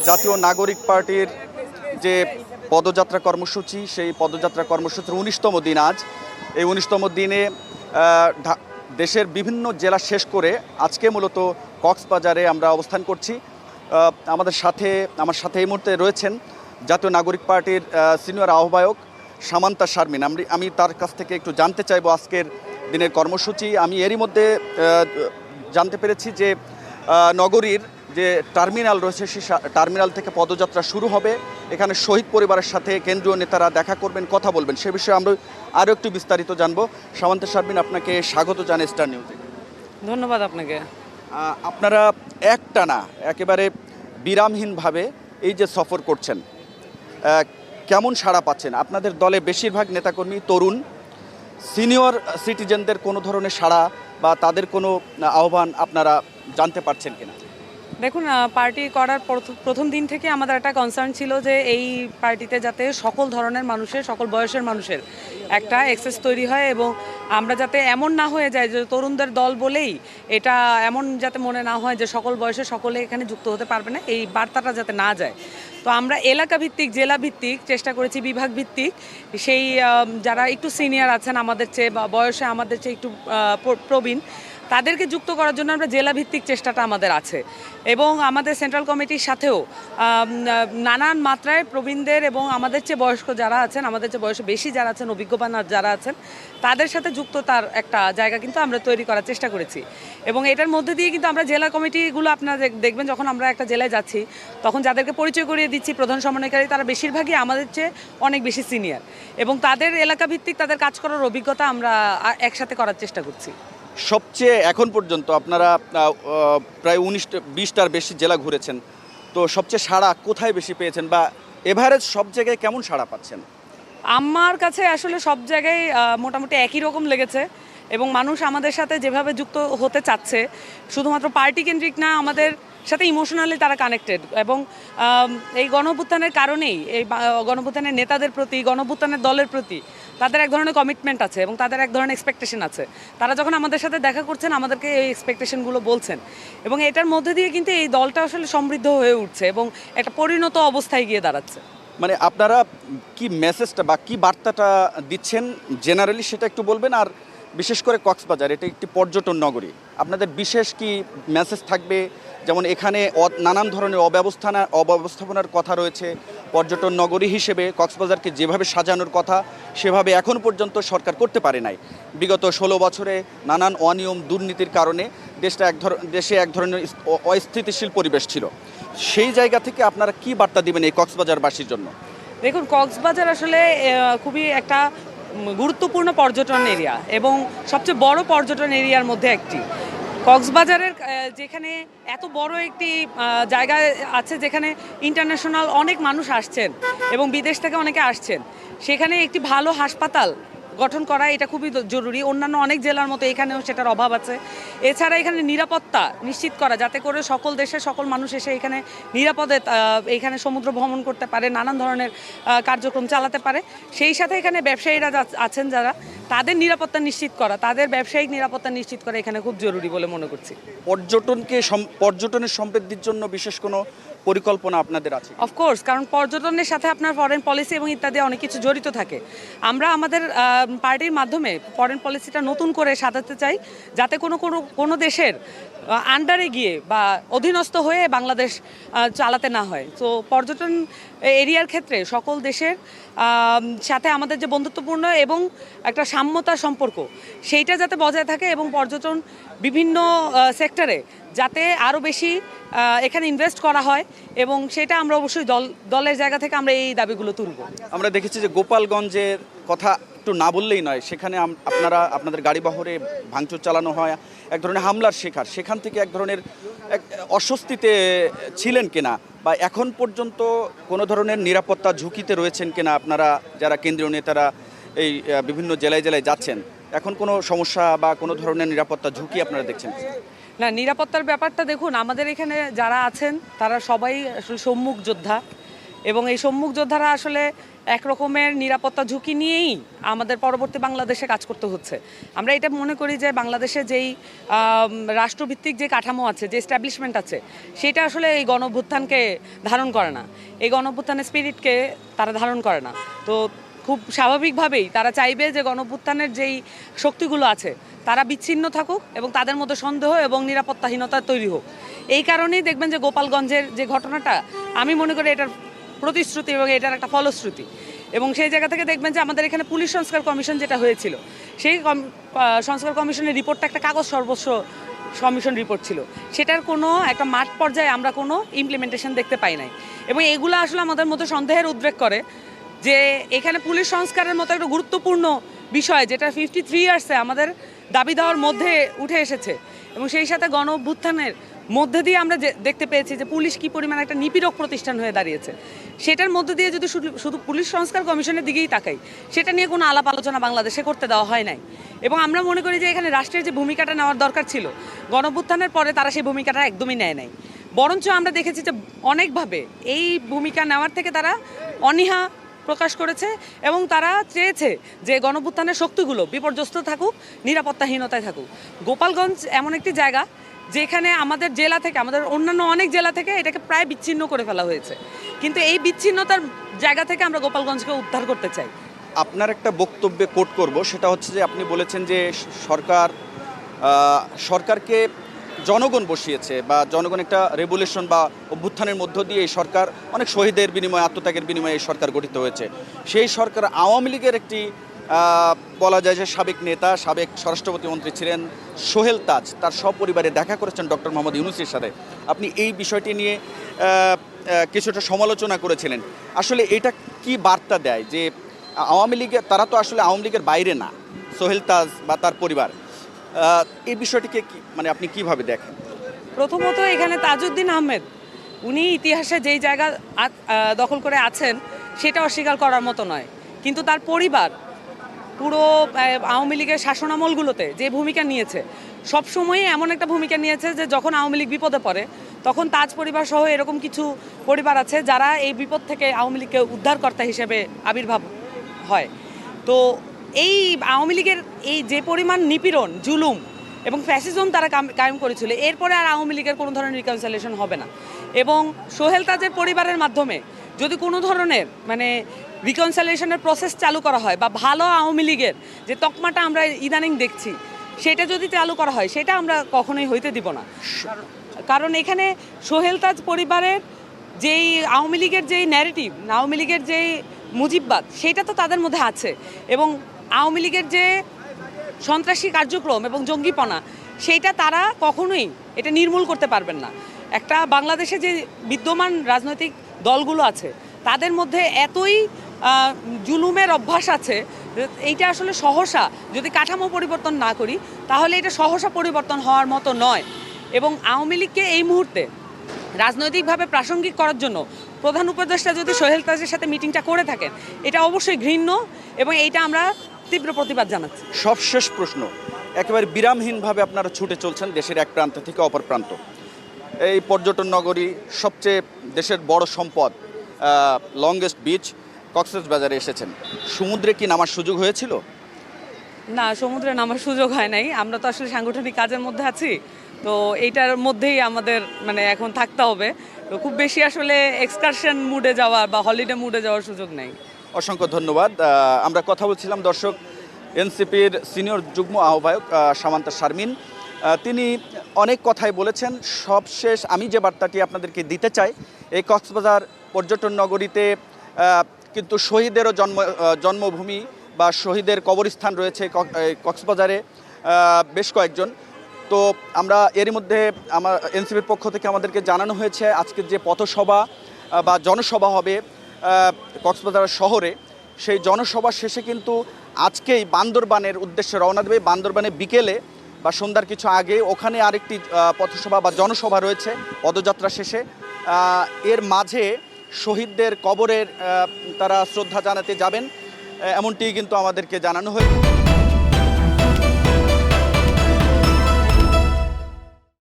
জাতীয় নাগরিক পার্টির যে পদযাত্রা কর্মসূচি, সেই পদযাত্রা কর্মসূচির ১৯তম দিন আজ। এই ১৯তম দিনে দেশের বিভিন্ন জেলা শেষ করে আজকে মূলত কক্সবাজারে আমরা অবস্থান করছি। আমার সাথে এই মুহূর্তে রয়েছেন জাতীয় নাগরিক পার্টির সিনিয়র আহ্বায়ক সামান্তা শারমিন। আমি তার কাছ থেকে একটু জানতে চাইবো আজকের দিনের কর্মসূচি। আমি এরই মধ্যে জানতে পেরেছি যে নগরীর যে টার্মিনাল রয়েছে সেই টার্মিনাল থেকে পদযাত্রা শুরু হবে। এখানে শহীদ পরিবারের সাথে কেন্দ্রীয় নেতারা দেখা করবেন, কথা বলবেন। সে বিষয়ে আমরা আরও একটু বিস্তারিত জানবো। সামান্তা শারমিন, আপনাকে স্বাগত জানাই স্টার নিউজে। ধন্যবাদ আপনাকে। আপনারা একটানা একেবারে বিরামহীনভাবে এই যে সফর করছেন, কেমন সাড়া পাচ্ছেন? আপনাদের দলে বেশিরভাগ নেতাকর্মী তরুণ। সিনিয়র সিটিজেনদের কোনো ধরনের সাড়া বা তাদের কোনো আহ্বান আপনারা জানতে পারছেন কিনা? দেখুন, পার্টি করার প্রথম দিন থেকে আমাদের একটা কনসার্ন ছিল যে এই পার্টিতে যাতে সকল ধরনের মানুষের, সকল বয়সের মানুষের একটা অ্যাক্সেস তৈরি হয় এবং আমরা যাতে এমন না হয়ে যায় যে তরুণদের দল বলেই এটা এমন যাতে মনে না হয় যে সকল বয়সের সকলে এখানে যুক্ত হতে পারবে না, এই বার্তাটা যাতে না যায়। তো আমরা এলাকা ভিত্তিক, জেলা ভিত্তিক চেষ্টা করেছি, বিভাগ ভিত্তিক সেই যারা একটু সিনিয়র আছেন আমাদের চেয়ে বা বয়সে আমাদের চেয়ে একটু প্রবীণ, তাদেরকে যুক্ত করার জন্য আমরা জেলাভিত্তিক চেষ্টাটা আমাদের আছে এবং আমাদের সেন্ট্রাল কমিটির সাথেও নানান মাত্রায় প্রবীণদের এবং আমাদের চেয়ে বয়স্ক যারা আছেন, আমাদের চেয়ে বয়সে বেশি যারা আছেন, অভিজ্ঞবান যারা আছেন, তাদের সাথে যুক্ত তার একটা জায়গা কিন্তু আমরা তৈরি করার চেষ্টা করেছি। এবং এটার মধ্যে দিয়ে কিন্তু আমরা জেলা কমিটিগুলো আপনারা দেখবেন, যখন আমরা একটা জেলায় যাচ্ছি তখন যাদেরকে পরিচয় করিয়ে দিচ্ছি প্রধান সমন্বয়কারী, তারা বেশিরভাগই আমাদের চেয়ে অনেক বেশি সিনিয়র এবং তাদের এলাকা ভিত্তিক তাদের কাজ করার অভিজ্ঞতা আমরা একসাথে করার চেষ্টা করছি। সবচেয়ে এখন পর্যন্ত আপনারা প্রায় 20টার বেশি জেলা ঘুরেছেন, তো সবচেয়ে সাড়া কোথায় বেশি পেয়েছেন বা এভারেজ সব জায়গায় কেমন সাড়া পাচ্ছেন? আমার কাছে আসলে সব জায়গায় মোটামুটি একই রকম লেগেছে এবং মানুষ আমাদের সাথে যেভাবে যুক্ত হতে চাচ্ছে, শুধুমাত্র পার্টি কেন্দ্রিক না, আমাদের সাথে ইমোশনালি তারা কানেক্টেড এবং এই গণঅভ্যুত্থানের কারণেই, এই গণঅভ্যুত্থানের নেতাদের প্রতি, গণঅভ্যুত্থানের দলের প্রতি তাদের এক ধরনের কমিটমেন্ট আছে এবং তাদের এক ধরনের এক্সপেকটেশন আছে। তারা যখন আমাদের সাথে দেখা করছেন আমাদেরকে এই এক্সপেকটেশনগুলো বলছেন এবং এটার মধ্যে দিয়ে কিন্তু এই দলটা আসলে সমৃদ্ধ হয়ে উঠছে এবং একটা পরিণত অবস্থায় গিয়ে দাঁড়াচ্ছে। মানে আপনারা কি মেসেজটা বা কি বার্তাটা দিচ্ছেন জেনারেলি সেটা একটু বলবেন। আর বিশেষ করে কক্সবাজার এটা একটি পর্যটন নগরী, আপনাদের বিশেষ কি মেসেজ থাকবে? যেমন এখানে নানান ধরনের অব্যবস্থাপনার কথা রয়েছে। পর্যটন নগরী হিসেবে কক্সবাজারকে যেভাবে সাজানোর কথা সেভাবে এখন পর্যন্ত সরকার করতে পারে নাই। বিগত 16 বছরে নানান অনিয়ম, দুর্নীতির কারণে দেশে এক ধরনের অস্থিতিশীল পরিবেশ ছিল। সেই জায়গা থেকে আপনারা কি বার্তা দিবেন এই কক্সবাজারবাসীর জন্য? দেখুন, কক্সবাজার আসলে খুবই একটা গুরুত্বপূর্ণ পর্যটন এরিয়া এবং সবচেয়ে বড় পর্যটন এরিয়ার মধ্যে একটি। কক্সবাজারের যেখানে এত বড় একটি জায়গা আছে যেখানে ইন্টারন্যাশনাল অনেক মানুষ আসছেন এবং বিদেশ থেকে অনেকে আসছেন, সেখানে একটি ভালো হাসপাতাল গঠন করা এটা খুবই জরুরি। অন্যান্য অনেক জেলার মতো এখানেও সেটার অভাব আছে। এছাড়া এখানে নিরাপত্তা নিশ্চিত করা, যাতে করে সকল দেশের সকল মানুষ এসে এখানে নিরাপদে এখানে সমুদ্র ভ্রমণ করতে পারে, নানান ধরনের কার্যক্রম চালাতে পারে। সেই সাথে এখানে ব্যবসায়ীরা আছেন যারা, তাদের নিরাপত্তা নিশ্চিত করা, তাদের ব্যবসায়িক নিরাপত্তা নিশ্চিত করা এখানে খুব জরুরি বলে মনে করছি। পর্যটনের সমৃদ্ধির জন্য বিশেষ কোনো পরিকল্পনা আপনাদের আছে? অফকোর্স, কারণ পর্যটনের সাথে আপনার ফরেন পলিসি এবং ইত্যাদি অনেক কিছু জড়িত থাকে। আমরা আমাদের পার্টির মাধ্যমে ফরেন পলিসিটা নতুন করে সাজাতে চাই, যাতে কোনো দেশের আন্ডারে গিয়ে বা অধীনস্থ হয়ে বাংলাদেশ চালাতে না হয়। তো পর্যটন এরিয়ার ক্ষেত্রে সকল দেশের সাথে আমাদের যে বন্ধুত্বপূর্ণ এবং একটা সাম্যতার সম্পর্ক, সেইটা যাতে বজায় থাকে এবং পর্যটন বিভিন্ন সেক্টরে যাতে আরও বেশি এখানে ইনভেস্ট করা হয় এবং সেটা আমরা অবশ্যই দলের জায়গা থেকে আমরা এই দাবিগুলো তুলব। আমরা দেখেছি যে গোপালগঞ্জের কথা একটু না বললেই নয়, সেখানে আপনাদের গাড়ি বহরে ভাঙচুর চালানো হয়, এক ধরনের হামলার শিকার। সেখান থেকে এক ধরনের অস্বস্তিতে ছিলেন কিনা বা এখন পর্যন্ত কোনো ধরনের নিরাপত্তা ঝুঁকিতে রয়েছেন কিনা আপনারা যারা কেন্দ্রীয় নেতারা এই বিভিন্ন জেলায় জেলায় যাচ্ছেন? এখন কোনো সমস্যা বা কোনো ধরনের নিরাপত্তা ঝুঁকি আপনারা দেখছেন? না, নিরাপত্তার ব্যাপারটা দেখুন, আমাদের এখানে যারা আছেন তারা সবাই সম্মুখ যোদ্ধা এবং এই সম্মুখ যোদ্ধারা আসলে এক রকমের নিরাপত্তা ঝুঁকি নিয়েই আমাদের পরবর্তী বাংলাদেশে কাজ করতে হচ্ছে। আমরা এটা মনে করি যে বাংলাদেশে যেই রাষ্ট্রভিত্তিক যে কাঠামো আছে, যে এস্টাবলিশমেন্ট আছে, সেটা আসলে এই গণঅভ্যুত্থানকে ধারণ করে না, এই গণঅভ্যুত্থানের স্পিরিটকে তারা ধারণ করে না। তো খুব স্বাভাবিকভাবেই তারা চাইবে যে গণঅভ্যুত্থানের যেই শক্তিগুলো আছে তারা বিচ্ছিন্ন থাকুক এবং তাদের মধ্যে সন্দেহ এবং নিরাপত্তাহীনতা তৈরি হোক। এই কারণেই দেখবেন যে গোপালগঞ্জের যে ঘটনাটা, আমি মনে করি এটার প্রতিশ্রুতি এবং এটার একটা ফলশ্রুতি। এবং সেই জায়গা থেকে দেখবেন যে আমাদের এখানে পুলিশ সংস্কার কমিশন যেটা হয়েছিল, সেই সংস্কার কমিশনের রিপোর্টটা একটা কাগজ সর্বস্ব কমিশন রিপোর্ট ছিল, সেটার কোনো একটা মাঠ পর্যায়ে আমরা কোনো ইমপ্লিমেন্টেশন দেখতে পাই নাই। এবং এগুলো আসলে আমাদের মধ্যে সন্দেহের উদ্রেক করে যে এখানে পুলিশ সংস্কারের মতো একটা গুরুত্বপূর্ণ বিষয় যেটা 53 ইয়ার্সে আমাদের দাবি দেওয়ার মধ্যে উঠে এসেছে, এবং সেই সাথে গণ অভ্যুত্থানের মধ্যে দিয়ে আমরা দেখতে পেয়েছি যে পুলিশ কী পরিমাণ একটা নিপীড়ক প্রতিষ্ঠান হয়ে দাঁড়িয়েছে। সেটার মধ্যে দিয়ে যদি শুধু পুলিশ সংস্কার কমিশনের দিকেই তাকাই, সেটা নিয়ে কোনো আলাপ আলোচনা বাংলাদেশে করতে দেওয়া হয় নাই। এবং আমরা মনে করি যে এখানে রাষ্ট্রের যে ভূমিকাটা নেওয়ার দরকার ছিল গণ অভ্যুত্থানের পরে, তারা সেই ভূমিকাটা একদমই নেয় নাই। বরঞ্চ আমরা দেখেছি যে অনেকভাবে এই ভূমিকা নেওয়ার থেকে তারা অনীহা প্রকাশ করেছে এবং তারা চেয়েছে যে গণঅভ্যুত্থানের শক্তিগুলো বিপর্যস্ত থাকুক, নিরাপত্তাহীনতায় থাকুক। গোপালগঞ্জ এমন একটি জায়গা যেখানে আমাদের জেলা থেকে, আমাদের অন্যান্য অনেক জেলা থেকে এটাকে প্রায় বিচ্ছিন্ন করে ফেলা হয়েছে, কিন্তু এই বিচ্ছিন্নতার জায়গা থেকে আমরা গোপালগঞ্জকে উদ্ধার করতে চাই। আপনার একটা বক্তব্যে কোট করব, সেটা হচ্ছে যে আপনি বলেছেন যে সরকারকে জনগণ বসিয়েছে বা জনগণ একটা রেভলিউশন বা অভ্যুত্থানের মধ্য দিয়ে এই সরকার অনেক শহীদের বিনিময়ে, আত্মত্যাগের বিনিময়ে এই সরকার গঠিত হয়েছে। সেই সরকার আওয়ামী লীগের একটি বলা যায় যে সাবেক নেতা, সাবেক স্বরাষ্ট্রপ্রতিমন্ত্রী ছিলেন সোহেল তাজ, তার সপরিবারে দেখা করেছেন ডক্টর মোহাম্মদ ইউনূসের সাথে। আপনি এই বিষয়টি নিয়ে কিছুটা সমালোচনা করেছিলেন। আসলে এটা কি বার্তা দেয় যে আওয়ামী লীগের, তারা তো আসলে আওয়ামী লীগের বাইরে না, সোহেল তাজ বা তার পরিবার, এই বিষয়টিকে মানে আপনি কিভাবে দেখেন? প্রথমত এখানে তাজউদ্দিন আহমেদ, উনি ইতিহাসে যেই জায়গা দখল করে আছেন সেটা অস্বীকার করার মতো নয়, কিন্তু তার পরিবার পুরো আওয়ামী লীগের শাসনামলগুলোতে যে ভূমিকা নিয়েছে, সবসময়ই এমন একটা ভূমিকা নিয়েছে যে যখন আওয়ামী লীগ বিপদে পড়ে তখন তাজ পরিবার সহ এরকম কিছু পরিবার আছে যারা এই বিপদ থেকে আওয়ামী লীগকে উদ্ধারকর্তা হিসেবে আবির্ভাব হয়। তো এই আওয়ামী লীগের এই যে পরিমাণ নিপীড়ন, জুলুম এবং ফ্যাসিজম তারা কায়েম করেছিল, এরপরে আর আওয়ামী লীগের কোনো ধরনের রিকনসিলিয়েশন হবে না। এবং সোহেল তাজের পরিবারের মাধ্যমে যদি কোনো ধরনের মানে রিকনসিলিয়েশনের প্রসেস চালু করা হয় বা ভালো আওয়ামী লীগের যে তকমাটা আমরা ইদানিং দেখছি সেটা যদি চালু করা হয়, সেটা আমরা কখনোই হইতে দিব না। কারণ এখানে সোহেল তাজ পরিবারের যেই আওয়ামী লীগের যেই ন্যারেটিভ, আওয়ামী লীগের যেই মুজিববাদ, সেটা তো তাদের মধ্যে আছে, এবং আওয়ামী লীগের যে সন্ত্রাসী কার্যক্রম এবং জঙ্গিপনা, সেইটা তারা কখনোই এটা নির্মূল করতে পারবেন না। একটা বাংলাদেশে যে বিদ্যমান রাজনৈতিক দলগুলো আছে তাদের মধ্যে এতই জুলুমের অভ্যাস আছে, এইটা আসলে সহসা যদি কাঠামো পরিবর্তন না করি তাহলে এটা সহসা পরিবর্তন হওয়ার মতো নয়। এবং আওয়ামী লীগকে এই মুহূর্তে রাজনৈতিকভাবে প্রাসঙ্গিক করার জন্য প্রধান উপদেষ্টা যদি সোহেল তাজের সাথে মিটিংটা করে থাকেন, এটা অবশ্যই ঘৃণ্য এবং এইটা আমরা তীব্র প্রতিবাদ জানাচ্ছি। সবশেষ প্রশ্ন, একেবারে বিরামহীনভাবে আপনারা ছুটে চলছেন দেশের এক প্রান্ত থেকে অপর প্রান্ত। এই পর্যটন নগরী, সবচেয়ে দেশের বড় সম্পদ, লংগেস্ট বিচ কক্সবাজারে এসেছেন। সমুদ্রে কি নামার সুযোগ হয়েছিল? না, সমুদ্রে নামার সুযোগ হয় নাই। আমরা তো আসলে সাংগঠনিক কাজের মধ্যে আছি, তো এইটার মধ্যেই আমাদের মানে এখন থাকতে হবে। তো খুব বেশি আসলে এক্সকারশন মুডে যাওয়ার বা হলিডে মুডে যাওয়ার সুযোগ নেই। অসংখ্য ধন্যবাদ। আমরা কথা বলছিলাম দর্শক এনসিপির সিনিয়র যুগ্ম আহ্বায়ক সামান্তা শারমিন। তিনি অনেক কথাই বলেছেন। সবশেষ আমি যে বার্তাটি আপনাদেরকে দিতে চাই, এই কক্সবাজার পর্যটন নগরীতে কিন্তু শহীদেরও জন্মভূমি বা শহীদের কবরস্থান রয়েছে কক্সবাজারে বেশ কয়েকজন। তো আমরা এরই মধ্যে আমার এনসিপির পক্ষ থেকে আমাদেরকে জানানো হয়েছে আজকের যে পথসভা বা জনসভা হবে কক্সবাজার শহরে, সেই জনসভা শেষে কিন্তু আজকেই বান্দরবানের উদ্দেশ্যে রওনা দেবে। বান্দরবানে বিকেলে বা সন্ধ্যার কিছু আগে ওখানে আরেকটি পথসভা বা জনসভা রয়েছে পদযাত্রা শেষে। এর মাঝে শহীদদের কবরের তারা শ্রদ্ধা জানাতে যাবেন, এমনটি কিন্তু আমাদেরকে জানানো হয়েছে।